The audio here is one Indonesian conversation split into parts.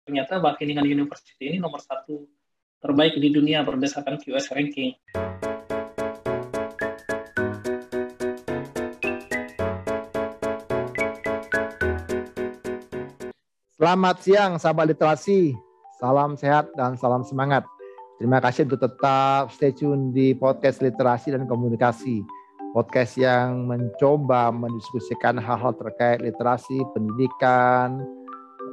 Ternyata Wageningen University ini nomor 1 terbaik di dunia berdasarkan QS ranking. Selamat siang sahabat literasi, salam sehat dan salam semangat. Terima kasih untuk tetap stay tune di podcast literasi dan komunikasi. Podcast yang mencoba mendiskusikan hal-hal terkait literasi, pendidikan,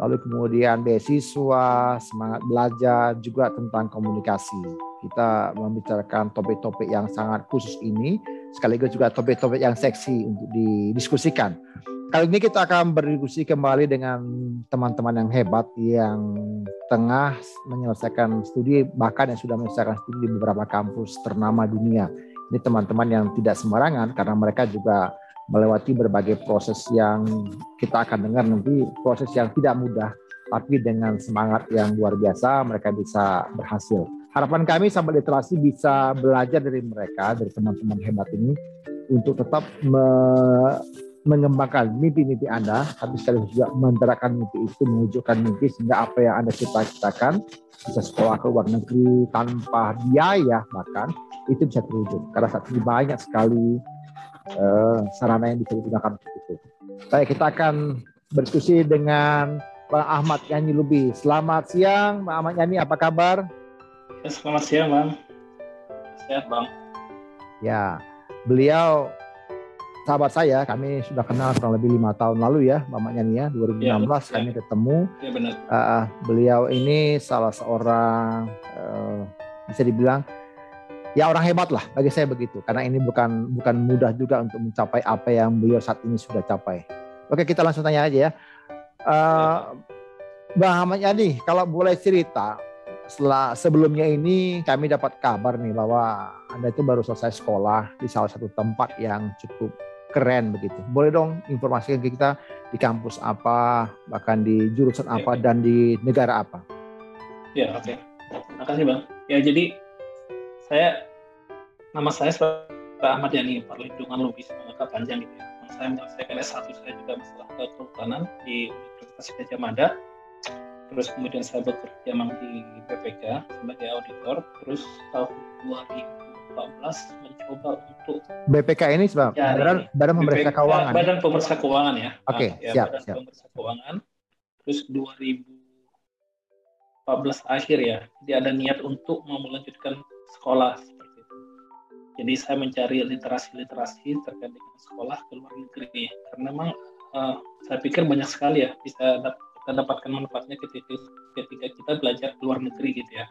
lalu kemudian beasiswa, semangat belajar, juga tentang komunikasi. Kita membicarakan topik-topik yang sangat khusus ini, sekaligus juga topik-topik yang seksi untuk didiskusikan. Kali ini kita akan berdiskusi kembali dengan teman-teman yang hebat yang tengah menyelesaikan studi, bahkan yang sudah menyelesaikan studi di beberapa kampus ternama dunia. Ini teman-teman yang tidak sembarangan karena mereka juga melewati berbagai proses yang kita akan dengar nanti, proses yang tidak mudah, tapi dengan semangat yang luar biasa mereka bisa berhasil. Harapan kami sahabat literasi bisa belajar dari mereka, dari teman-teman hebat ini, untuk tetap mengembangkan mimpi-mimpi Anda, tapi sekaligus juga menderakan mimpi itu, mewujudkan mimpi sehingga apa yang Anda cita-citakan, bisa sekolah ke luar negeri tanpa biaya bahkan, itu bisa terwujud. Karena saat ini banyak sekali sarana yang bisa digunakan untuk itu. Baik, kita akan berdiskusi dengan Bang Ahmad Yani Lubi. Selamat siang, Bang Ahmad Yani, apa kabar? Selamat siang, Bang. Sehat, Bang. Ya, beliau sahabat saya, kami sudah kenal kurang lebih 5 tahun lalu ya, Bang Ahmad Yani ya, 2016 kami ketemu. Ya, benar. Beliau ini salah seorang bisa dibilang ya orang hebat lah bagi saya begitu, karena ini bukan mudah juga untuk mencapai apa yang beliau saat ini sudah capai. Oke, kita langsung tanya aja ya. Bang Ahmad Yani, kalau boleh cerita, sebelumnya ini kami dapat kabar nih bahwa Anda itu baru selesai sekolah di salah satu tempat yang cukup keren begitu. Boleh dong informasikan ke kita di kampus apa, bahkan di jurusan apa, dan di negara apa? Ya, oke. Makasih, Bang. Ya, jadi nama saya Ahmad Yani, perlindungan logis mengangkat panjang gitu ya. Saya menyelesaikan S1 saya juga masalah kehutanan di Universitas Gadjah Mada. Terus kemudian saya bekerja di BPK sebagai auditor. Terus tahun 2014 mencoba untuk BPK ini sebab Badan Pemeriksa Keuangan. Badan Pemeriksa Keuangan ya. Oke, siap. Pemeriksa Keuangan. Terus 2014 akhir ya. Jadi ada niat untuk mau melanjutkan sekolah seperti itu. Jadi saya mencari literasi terkait dengan sekolah ke luar negeri. Karena memang saya pikir banyak sekali ya bisa kita dapatkan manfaatnya ketika kita belajar ke luar negeri gitu ya.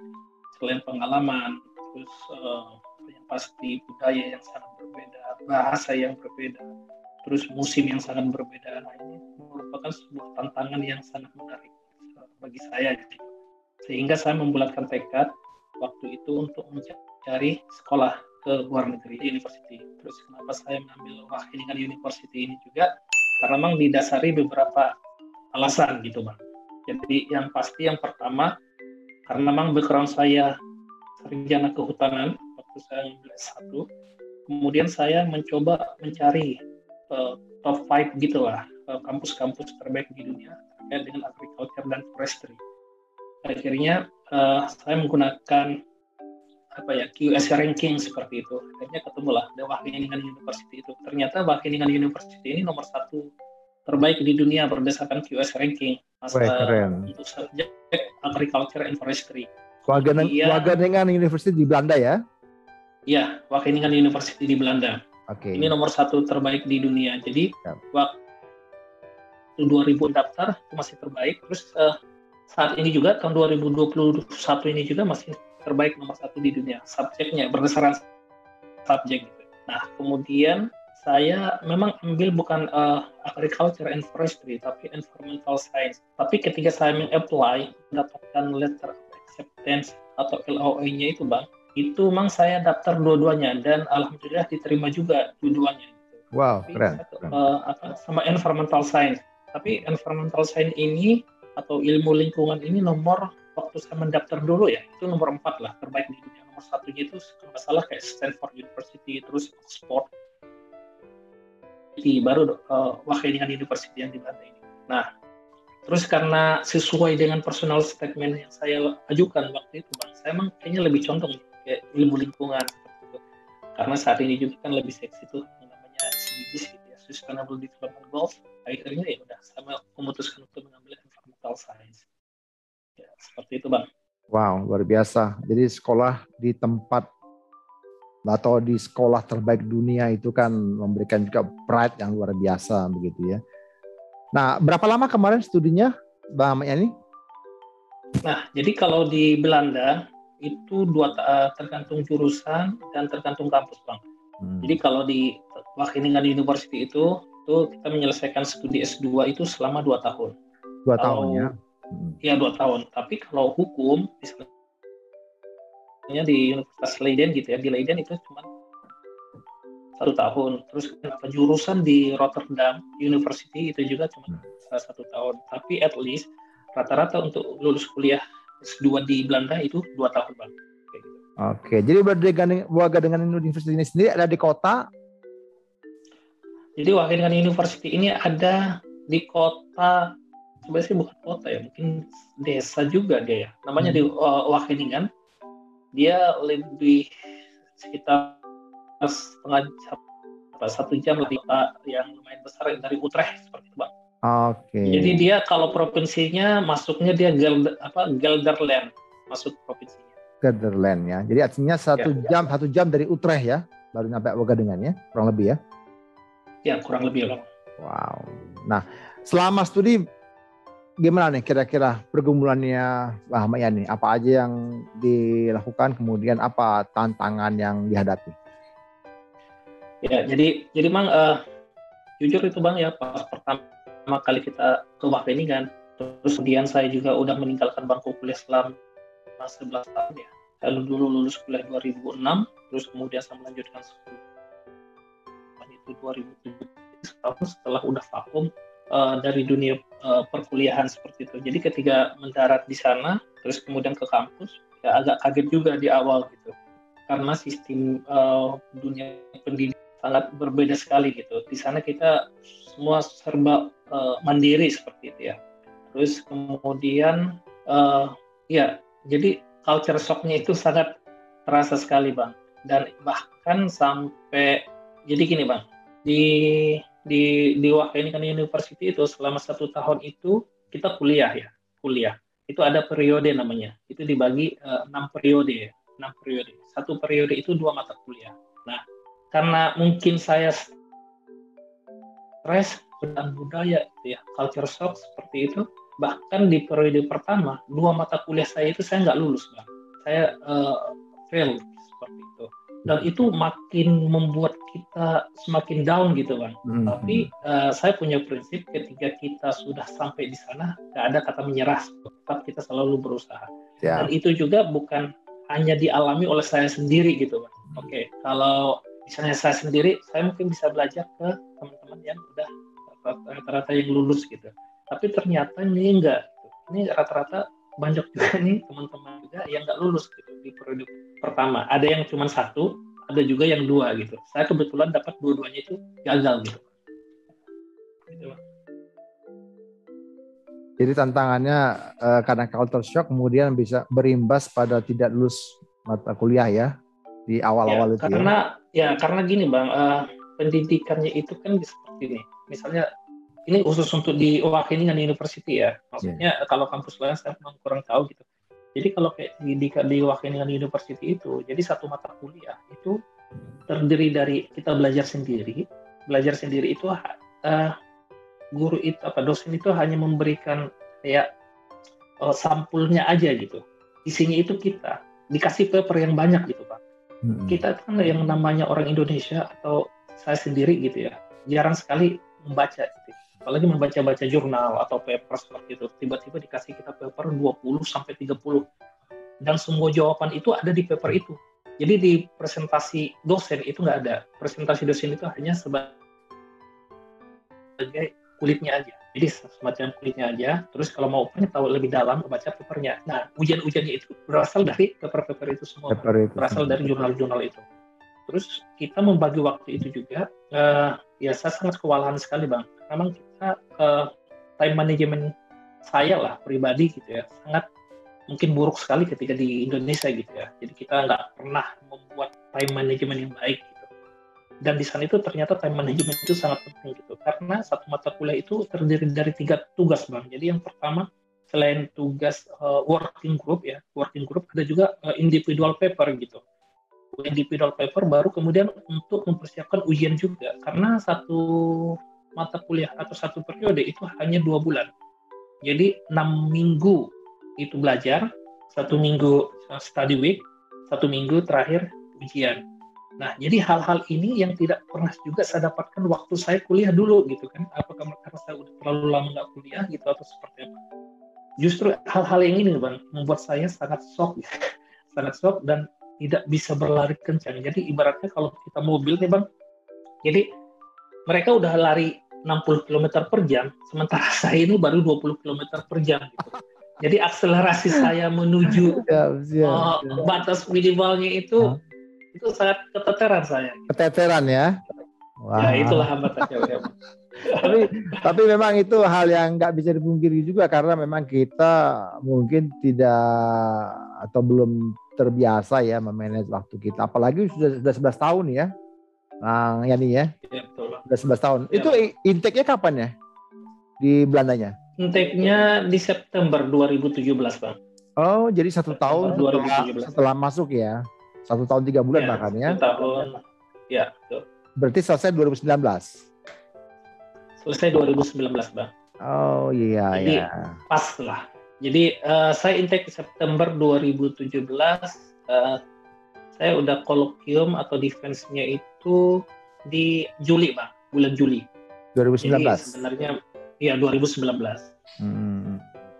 Selain pengalaman, terus yang pasti budaya yang sangat berbeda, bahasa yang berbeda, terus musim yang sangat berbeda. Nah, ini merupakan sebuah tantangan yang sangat menarik bagi saya gitu. Sehingga saya membulatkan tekad waktu itu untuk mencari sekolah ke luar negeri, university. Terus kenapa saya mengambil Wageningen University ini juga? Karena memang didasari beberapa alasan gitu, Bang. Jadi yang pasti yang pertama, karena memang background saya sarjana kehutanan waktu saya ambil S1, kemudian saya mencoba mencari top 5 gitulah kampus-kampus terbaik di dunia terkait dengan agriculture dan forestry. Akhirnya saya menggunakan QS ranking seperti itu. Akhirnya ketemulah The Wageningen University itu. Ternyata Wageningen University ini nomor 1 terbaik di dunia berdasarkan QS ranking untuk subjek agriculture and forestry. Wageningen University di Belanda ya? Iya, Wageningen University di Belanda. Okay. Ini nomor 1 terbaik di dunia. Jadi waktu 2000 daftar itu masih terbaik. Terus saat ini juga tahun 2021 ini juga masih terbaik nomor 1 di dunia. Subjeknya berdasarkan subjek gitu. Nah, kemudian saya memang ambil bukan agriculture and forestry, tapi environmental science. Tapi ketika saya meng-apply, mendapatkan letter of acceptance atau LOA-nya itu, Bang, itu memang saya daftar dua-duanya dan alhamdulillah diterima juga dua-duanya. Gitu. Wow, keren. Sama environmental science. Tapi environmental science ini atau ilmu lingkungan ini nomor waktu saya mendaftar dulu ya, itu nomor 4 lah terbaik di dunia. Nomor 1-nya itu kalau nggak salah kayak Stanford University, terus Oxford, baru Wageningen University yang di Belanda ini. Nah, Terus karena sesuai dengan personal statement yang saya ajukan waktu itu Bang, saya emang kayaknya lebih condong kayak ilmu lingkungan seperti itu. Karena saat ini juga kan lebih seksi tuh yang namanya SDGs gitu ya, Sustainable Development Goals. Akhirnya ya udah saya memutuskan untuk mengambil environmental science. Ya, seperti itu Bang. Wow, luar biasa. Jadi sekolah di tempat atau di sekolah terbaik dunia itu kan memberikan juga pride yang luar biasa begitu ya. Nah, berapa lama kemarin studinya, Bang Yani? Nah, jadi kalau di Belanda itu tergantung jurusan dan tergantung kampus, Bang. Jadi kalau di Wageningen University itu kita menyelesaikan studi S2 itu selama 2 tahun. 2 tahun ya? Ya 2 tahun. Tapi kalau hukum, misalnya di Universitas Leiden gitu ya, di Leiden itu cuma 1 tahun. Terus jurusan di Rotterdam University itu juga cuma 1 tahun. Tapi at least rata-rata untuk lulus kuliah S2 di Belanda itu 2 tahun Bang. Kayak gitu. Oke, jadi Wageningen University ini sendiri ada di kota? Jadi Wageningen University ini ada di kota, sebenarnya sih bukan kota ya, mungkin desa juga dia ya. Namanya di Wageningen. Dia lebih sekitar setengah jam, 1 jam lebih kota yang lumayan besar dari Utrecht seperti itu Bang. Oke. Jadi dia kalau provinsinya masuknya dia Gelderland masuk provinsinya. Gelderland ya. Jadi artinya 1 jam dari Utrecht ya, baru sampai Wageningen ya, kurang lebih ya. Ya kurang lebih Bang. Wow. Nah, selama studi gimana nih kira-kira pergumulannya Mbak Yani? Apa aja yang dilakukan, kemudian apa tantangan yang dihadapi? Ya, jadi Bang, jujur itu Bang ya, pas pertama kali kita ke Wageningen, terus kemudian saya juga udah meninggalkan bangku kuliah selama 11 tahun ya. Saya dulu lulus kuliah 2006, terus kemudian saya melanjutkan itu 2007, setahun setelah udah vakum dari dunia perkuliahan seperti itu. Jadi ketika mendarat di sana, terus kemudian ke kampus, ya agak kaget juga di awal gitu. Karena sistem dunia pendidikan sangat berbeda sekali gitu. Di sana kita semua serba mandiri seperti itu ya. Terus kemudian ya jadi culture shock-nya itu sangat terasa sekali Bang. Dan bahkan sampai jadi gini Bang, di Wageningen University itu selama 1 tahun itu kita kuliah. Itu ada periode namanya. Itu dibagi 6 periode. 6 periode. 1 periode itu 2 mata kuliah. Nah, karena mungkin saya stres dan budaya ya, culture shock seperti itu, bahkan di periode pertama 2 mata kuliah saya itu saya nggak lulus Bang. Saya fail seperti itu. Dan itu makin membuat kita semakin down gitu Bang. Tapi saya punya prinsip ketika kita sudah sampai di sana, nggak ada kata menyerah, tetap kita selalu berusaha. Dan itu juga bukan hanya dialami oleh saya sendiri gitu Bang. Oke, kalau misalnya saya sendiri, saya mungkin bisa belajar ke teman-teman yang udah rata-rata yang lulus gitu. Tapi ternyata ini enggak. Ini rata-rata banyak juga nih teman-teman juga yang nggak lulus gitu di periode pertama. Ada yang cuma 1, ada juga yang 2 gitu. Saya kebetulan dapat dua-duanya itu gagal gitu. Jadi tantangannya karena culture shock kemudian bisa berimbas pada tidak lulus mata kuliah ya di awal-awal itu karena gini Bang, pendidikannya itu kan seperti ini. Misalnya ini khusus untuk di Wageningen University ya. Maksudnya kalau kampus lain saya memang kurang tahu gitu. Jadi kalau kayak di Wageningen University itu, jadi 1 mata kuliah itu terdiri dari kita belajar sendiri. Belajar sendiri itu guru itu dosen itu hanya memberikan kayak sampulnya aja gitu. Isinya itu kita dikasih paper yang banyak gitu Pak. Kita kan yang namanya orang Indonesia atau saya sendiri gitu ya, jarang sekali membaca gitu. Apalagi membaca-baca jurnal atau paper seperti itu. Tiba-tiba dikasih kita paper 20 sampai 30. Dan semua jawaban itu ada di paper itu. Jadi di presentasi dosen itu nggak ada. Presentasi dosen itu hanya sebagai kulitnya aja. Jadi semacam kulitnya aja. Terus kalau mau tahu lebih dalam, baca papernya. Nah, ujian-ujiannya itu berasal dari paper-paper itu semua. Berasal dari jurnal-jurnal itu. Terus kita membagi waktu itu juga, ya saya sangat kewalahan sekali Bang. Memang kita time management saya lah pribadi gitu ya, sangat mungkin buruk sekali ketika di Indonesia gitu ya. Jadi kita nggak pernah membuat time management yang baik gitu. Dan di sana itu ternyata time management itu sangat penting gitu. Karena satu mata kuliah itu terdiri dari 3 tugas, Bang. Jadi yang pertama, selain tugas working group ada juga individual paper gitu. Individual paper baru kemudian untuk mempersiapkan ujian juga. Karena satu mata kuliah atau satu periode itu hanya 2 bulan. Jadi 6 minggu itu belajar, 1 minggu study week, 1 minggu terakhir ujian. Nah, jadi hal-hal ini yang tidak pernah juga saya dapatkan waktu saya kuliah dulu gitu kan. Apakah karena saya udah terlalu lama nggak kuliah gitu atau seperti apa? Justru hal-hal yang ini Bang, membuat saya sangat shock, sangat shock dan tidak bisa berlari kencang. Jadi ibaratnya kalau kita mobil nih Bang, jadi mereka udah lari 60 km per jam, sementara saya ini baru 20 km per jam gitu. Jadi akselerasi saya menuju batas minimalnya itu sangat keteteran saya. Keteteran ya? Wah. Ya itulah hambatannya. tapi memang itu hal yang nggak bisa dipungkiri juga karena memang kita mungkin tidak atau belum terbiasa ya memanage waktu kita. Apalagi sudah 11 tahun ya. Bang Yani ya. Ya betul. Sudah 11 tahun. Ya, itu intake-nya kapan ya? Di Belandanya? Intake-nya di September 2017, Bang. Oh, jadi 1 tahun setelah masuk ya. 1 tahun 3 bulan ya, bahkan ya. 1 tahun. Ya, betul. Berarti selesai 2019. Selesai 2019, Bang. Oh iya. Jadi pas lah. Jadi saya intake September 2017. Saya udah kolokium atau defense-nya itu di Juli, Bang. Bulan Juli. 2019. Jadi sebenarnya iya 2019.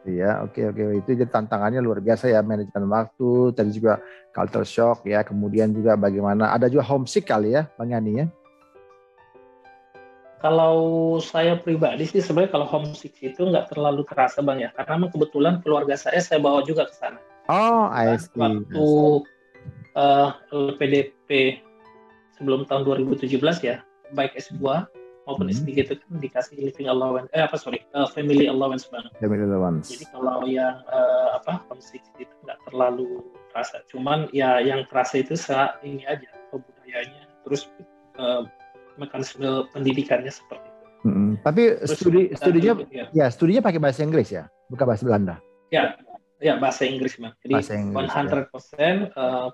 Iya, oke. Itu jadi tantangannya luar biasa ya, manajemen waktu, tadi juga culture shock ya, kemudian juga bagaimana, ada juga homesick kali ya, Bang Yani ya? Kalau saya pribadi sih sebenarnya kalau homesick itu nggak terlalu terasa Bang ya, karena kebetulan keluarga saya bawa juga ke sana. Oh, I see. Waktu LPDP sebelum tahun 2017 ya, baik S2 maupun S3 itu kan dikasih living allowance, family allowance Bang. Family allowance. Jadi kalau yang homesick itu nggak terlalu terasa. Cuman ya yang terasa itu ini aja budayanya, terus mekanisme pendidikannya seperti itu. Tapi studinya pakai bahasa Inggris ya, bukan bahasa Belanda. Ya bahasa Inggris Bang. Jadi 100%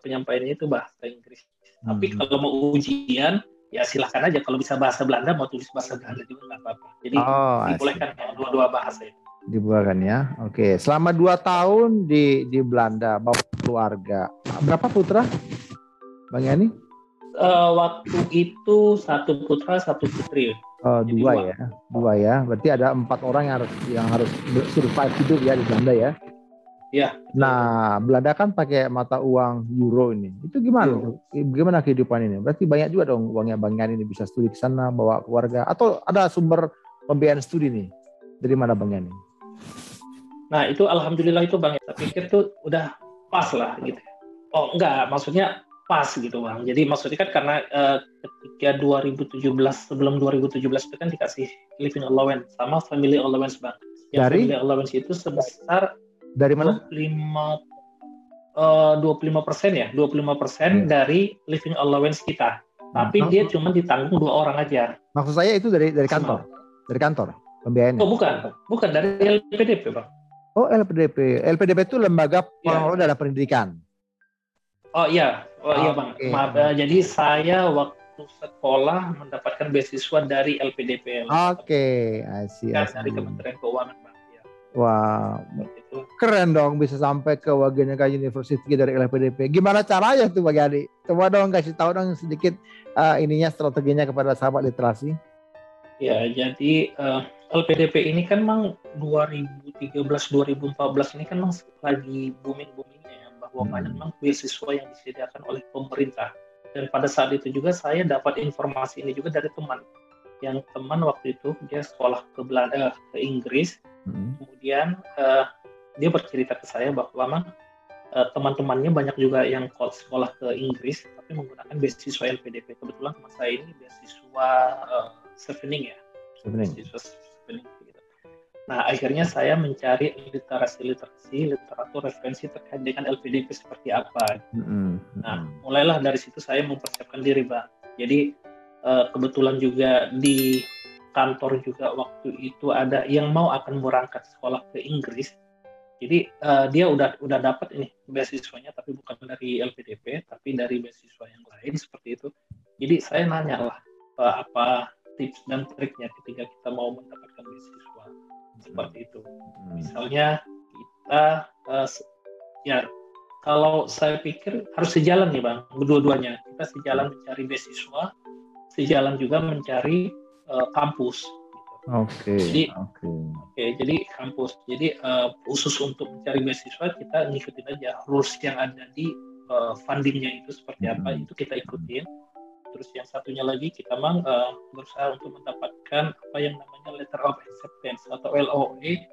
penyampaiannya itu bahasa Inggris. Tapi kalau mau ujian ya silahkan aja, kalau bisa bahasa Belanda mau tulis bahasa Belanda juga nggak apa-apa. Jadi dibolehkan dua bahasa itu. Dibolehkan ya. Oke. Selama 2 tahun di Belanda bawa keluarga. Berapa putra, Bang Yani? Waktu itu 1 putra 1 putri. Oh, 2 ya. Berarti ada 4 orang yang harus survive hidup ya di Belanda ya. Ya. Nah, Belanda kan pakai mata uang euro ini. Itu gimana? Gimana kehidupan ini? Berarti banyak juga dong uangnya Bang Yani ini bisa studi ke sana, bawa keluarga. Atau ada sumber pembiayaan studi nih? Dari mana Bang Yani? Nah, itu alhamdulillah itu Bang. Saya pikir tuh udah pas lah gitu. Oh, enggak. Maksudnya pas gitu Bang. Jadi maksudnya kan karena ketika 2017, sebelum 2017 itu kan dikasih living allowance sama family allowance Bang. Yang family allowance itu sebesar dari mana? 25% ya, 25% dari living allowance kita. Tapi dia cuma ditanggung 2 orang aja. Maksud saya itu dari kantor, dari kantor pembiayaannya. Oh bukan dari LPDP Bang. Oh LPDP itu lembaga pengelola dana pendidikan. Oh iya Bang. Maaf, jadi saya waktu sekolah mendapatkan beasiswa dari LPDP. Oke, dari Kementerian Keuangan Bang. Wah, keren dong bisa sampai ke Wageningen University dari LPDP. Gimana caranya tuh Bang Yani? Coba dong kasih tahu dong sedikit strateginya kepada sahabat literasi. Ya, jadi LPDP ini kan memang 2013-2014 ini kan memang lagi booming-boomingnya ya, bahwa banyak memang beasiswa yang disediakan oleh pemerintah. Dan pada saat itu juga saya dapat informasi ini juga dari teman. Yang teman waktu itu dia sekolah ke Inggris. Kemudian dia bercerita ke saya bahwa memang teman-temannya banyak juga yang sekolah ke Inggris tapi menggunakan beasiswa LPDP. Kebetulan teman saya ini beasiswa Chevening ya. Beasiswa Chevening gitu. Nah, akhirnya saya mencari literatur referensi terkait dengan LPDP seperti apa. Nah, mulailah dari situ saya mempersiapkan diri, Bang. Jadi kebetulan juga di kantor juga waktu itu ada yang mau akan berangkat sekolah ke Inggris. Jadi dia udah dapat ini beasiswanya, tapi bukan dari LPDP, tapi dari beasiswa yang lain seperti itu. Jadi saya nanya lah apa tips dan triknya ketika kita mau mendapatkan beasiswa seperti itu. Misalnya kita ya kalau saya pikir harus sejalan nih Bang, kedua-duanya. Kita sejalan mencari beasiswa, sejalan juga mencari kampus. Oke. Jadi kampus. Jadi khusus untuk mencari beasiswa kita ngikutin aja rules yang ada di fundingnya itu seperti apa, itu kita ikutin. Terus yang satunya lagi kita memang berusaha untuk mendapatkan apa yang namanya letter of acceptance atau LOA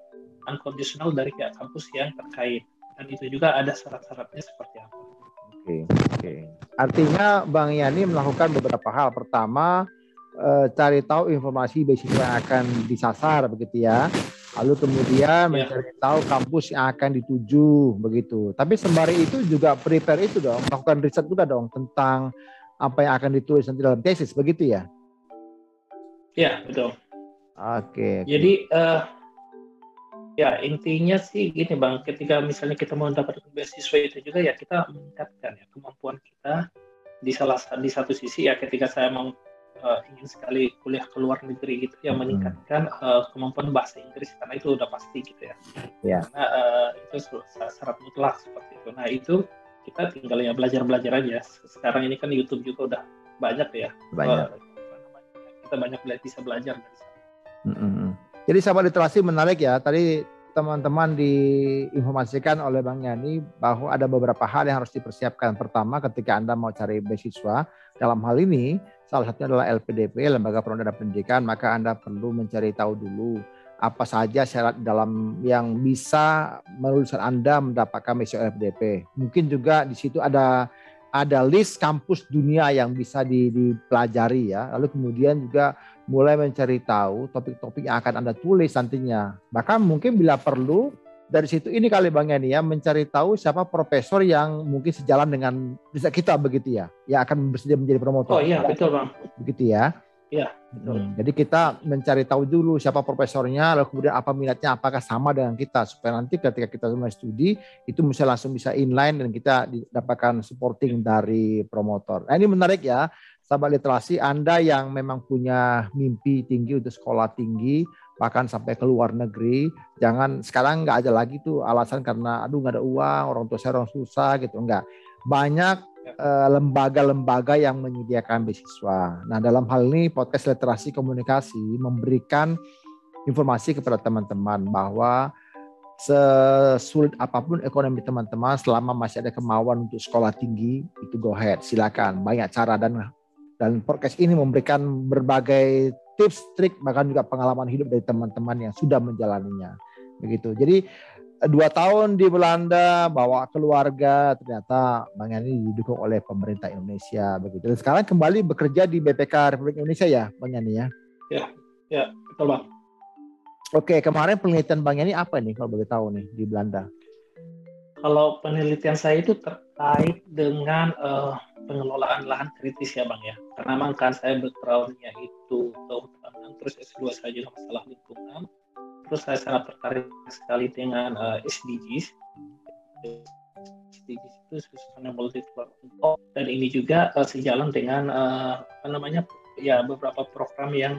unconditional dari pihak kampus yang terkait. Dan itu juga ada syarat-syaratnya seperti apa. Oke. Artinya Bang Yani melakukan beberapa hal. Pertama, cari tahu informasi beasiswa yang akan disasar begitu ya. Lalu kemudian mencari tahu kampus yang akan dituju begitu. Tapi sembari itu juga prepare itu dong, melakukan riset juga dong tentang apa yang akan ditulis nanti dalam tesis begitu ya? Iya, betul. Oke. Jadi ya intinya sih gini Bang, ketika misalnya kita mau mendapatkan beasiswa itu juga ya kita meningkatkan ya kemampuan kita di satu sisi ya ketika saya mau ingin sekali kuliah ke luar negeri gitu ya meningkatkan kemampuan bahasa Inggris karena itu udah pasti gitu ya. Karena itu syarat mutlak seperti itu. Nah itu kita tinggal ya belajar aja. Sekarang ini kan YouTube juga udah banyak ya. Kita banyak bisa belajar dari sana. Jadi sahabat literasi menarik ya. Tadi teman-teman diinformasikan oleh Bang Yani bahwa ada beberapa hal yang harus dipersiapkan. Pertama, ketika Anda mau cari beasiswa, dalam hal ini salah satunya adalah LPDP, Lembaga Pendidikan Pendidikan, maka Anda perlu mencari tahu dulu apa saja syarat dalam yang bisa melulusan Anda mendapatkan beasiswa LPDP. Mungkin juga di situ ada list kampus dunia yang bisa dipelajari ya. Lalu kemudian juga mulai mencari tahu topik-topik yang akan Anda tulis nantinya. Bahkan mungkin bila perlu dari situ ini kali Bang Yani ya, mencari tahu siapa profesor yang mungkin sejalan dengan riset kita begitu ya, yang akan bersedia menjadi promotor. Oh iya, betul Bang. Begitu ya. Iya, betul. Jadi kita mencari tahu dulu siapa profesornya, lalu kemudian apa minatnya, apakah sama dengan kita, supaya nanti ketika kita mulai studi itu langsung bisa inline dan kita dapatkan supporting dari promotor. Nah ini menarik ya, sahabat literasi, Anda yang memang punya mimpi tinggi untuk sekolah tinggi, bahkan sampai ke luar negeri, jangan sekarang nggak ada lagi tuh alasan karena aduh nggak ada uang, orang tua saya orang susah gitu, enggak. Banyak lembaga-lembaga yang menyediakan beasiswa. Nah, dalam hal ini podcast literasi komunikasi memberikan informasi kepada teman-teman bahwa sesulit apapun ekonomi teman-teman, selama masih ada kemauan untuk sekolah tinggi, itu go ahead, silakan. Banyak cara dan podcast ini memberikan berbagai tips, trik, bahkan juga pengalaman hidup dari teman-teman yang sudah menjalaninya. Begitu. Jadi 2 tahun di Belanda, bawa keluarga, ternyata Bang Yani didukung oleh pemerintah Indonesia begitu. Dan sekarang kembali bekerja di BPK Republik Indonesia ya, Bang Yani ya? Ya, betul Bang. Oke, kemarin penelitian Bang Yani apa nih kalau boleh tahu nih di Belanda? Kalau penelitian saya itu terkait dengan pengelolaan lahan kritis ya Bang ya. Karena memang kan saya background-nya itu kehutanan, terus S2 saya juga masalah lingkungan. Terus saya sangat tertarik sekali dengan SDGs. SDGs itu Sustainable Development, dan ini juga sejalan dengan beberapa program yang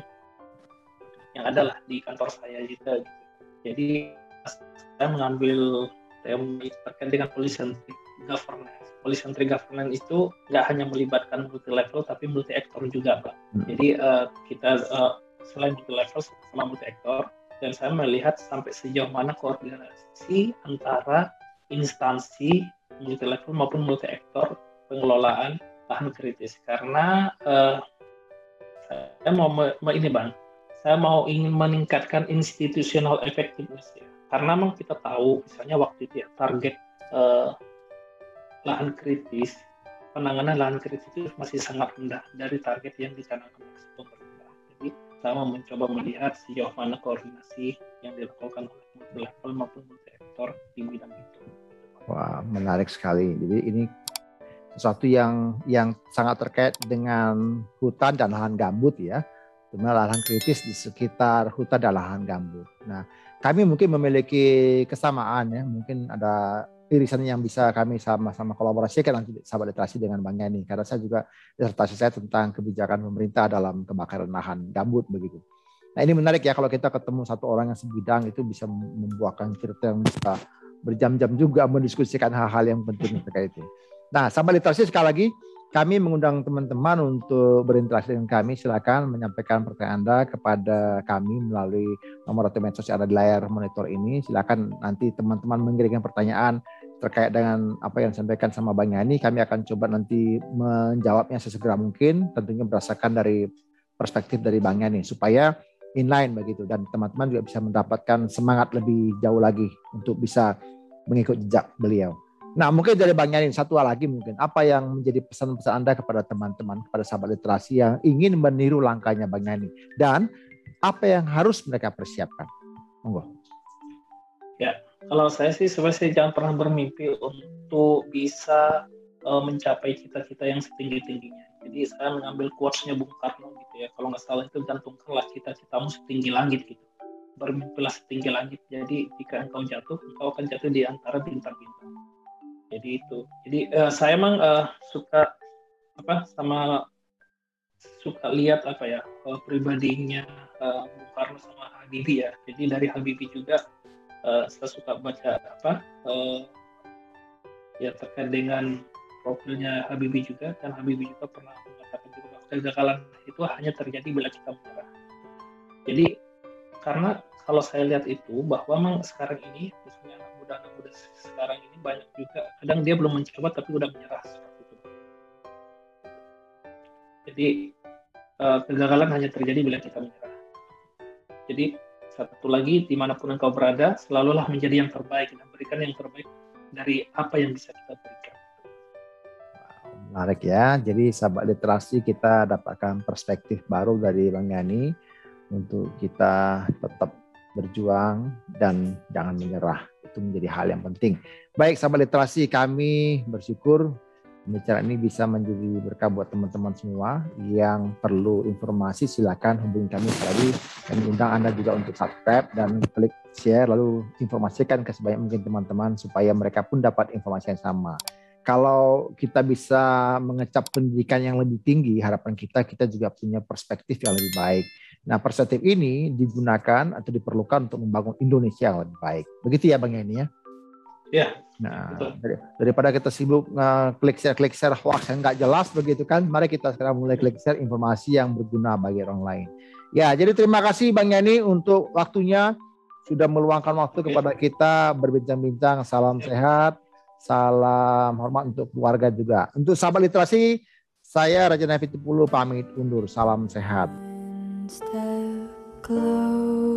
ada lah di kantor saya juga. Jadi saya mengambil tema terkait dengan policy-centric governance. Policy-centric governance itu nggak hanya melibatkan multi level tapi multi aktor juga, Pak. Jadi kita selain multi level sama multi aktor. Dan saya melihat sampai sejauh mana koordinasi antara instansi multi level maupun multi aktor pengelolaan lahan kritis. Karena saya mau ingin meningkatkan institutional effectiveness ya. Karena memang kita tahu misalnya waktu itu ya target lahan kritis, penanganan lahan kritis itu masih sangat rendah dari target yang dicanangkan oleh pemerintah. Jadi sama mencoba melihat sejauh mana koordinasi yang dilakukan oleh multi level maupun multi sektor di bidang itu. Wah, menarik sekali. Jadi ini sesuatu yang sangat terkait dengan hutan dan lahan gambut ya. Terutama lahan kritis di sekitar hutan dan lahan gambut. Nah, kami mungkin memiliki kesamaan ya. Mungkin ada irisan yang bisa kami sama-sama kolaborasikan nanti sahabat literasi dengan Bang Yani. Karena saya juga disertasi saya tentang kebijakan pemerintah dalam kebakaran lahan gambut begitu. Nah, ini menarik ya kalau kita ketemu satu orang yang sebidang itu bisa membuahkan cerita yang bisa berjam-jam juga mendiskusikan hal-hal yang penting terkait itu. Nah, sahabat literasi sekali lagi kami mengundang teman-teman untuk berinteraksi dengan kami. Silakan menyampaikan pertanyaan Anda kepada kami melalui nomor atau medsos yang ada di layar monitor ini. Silakan nanti teman-teman mengirimkan pertanyaan terkait dengan apa yang disampaikan sama Bang Yani. Kami akan coba nanti menjawabnya sesegera mungkin, tentunya berdasarkan dari perspektif dari Bang Yani supaya inline begitu, dan teman-teman juga bisa mendapatkan semangat lebih jauh lagi untuk bisa mengikut jejak beliau. Nah, mungkin dari Bang Yani satu hal lagi, mungkin apa yang menjadi pesan-pesan Anda kepada teman-teman, kepada sahabat literasi yang ingin meniru langkahnya Bang Yani, dan apa yang harus mereka persiapkan? Monggo. Ya, kalau saya sih sebenarnya jangan pernah bermimpi untuk bisa mencapai cita-cita yang setinggi-tingginya. Jadi saya mengambil quotes-nya Bung Karno gitu ya. Kalau nggak salah itu gantungkanlah cita-citamu setinggi langit gitu. Bermimpilah setinggi langit. Jadi jika engkau jatuh, engkau akan jatuh di antara bintang-bintang. Jadi itu. Jadi saya emang suka lihat pribadinya Bung Karno sama Habibie ya. Jadi dari Habibie juga saya suka baca terkait dengan profilnya Habibie juga, dan Habibie juga pernah mengatakan juga bahwa kegagalan itu hanya terjadi bila kita menyerah. Jadi karena kalau saya lihat itu bahwa memang sekarang ini khususnya anak muda sekarang ini banyak juga kadang dia belum mencoba tapi udah menyerah seperti itu. Jadi kegagalan hanya terjadi bila kita menyerah. Jadi satu lagi, dimanapun engkau berada, selalulah menjadi yang terbaik dan berikan yang terbaik dari apa yang bisa kita berikan. Menarik ya. Jadi sahabat literasi kita dapatkan perspektif baru dari Bang Yani untuk kita tetap berjuang dan jangan menyerah. Itu menjadi hal yang penting. Baik sahabat literasi, kami bersyukur pembicaraan ini bisa menjadi berkah buat teman-teman semua. Yang perlu informasi silakan hubungi kami lagi. Kami undang Anda juga untuk subscribe dan klik share, lalu informasikan ke sebanyak mungkin teman-teman supaya mereka pun dapat informasi yang sama. Kalau kita bisa mengecap pendidikan yang lebih tinggi, harapan kita juga punya perspektif yang lebih baik. Nah, perspektif ini digunakan atau diperlukan untuk membangun Indonesia yang lebih baik. Begitu ya Bang Yani ya? Ya. Nah, daripada kita sibuk klik share hoax yang nggak jelas begitu kan, mari kita sekarang mulai klik share informasi yang berguna bagi orang lain. Ya, jadi terima kasih Bang Yani untuk waktunya, sudah meluangkan waktu kepada kita berbincang-bincang. Salam sehat, salam hormat untuk keluarga juga. Untuk sahabat literasi, saya Raja Navitipulu pamit undur. Salam sehat. Step closer.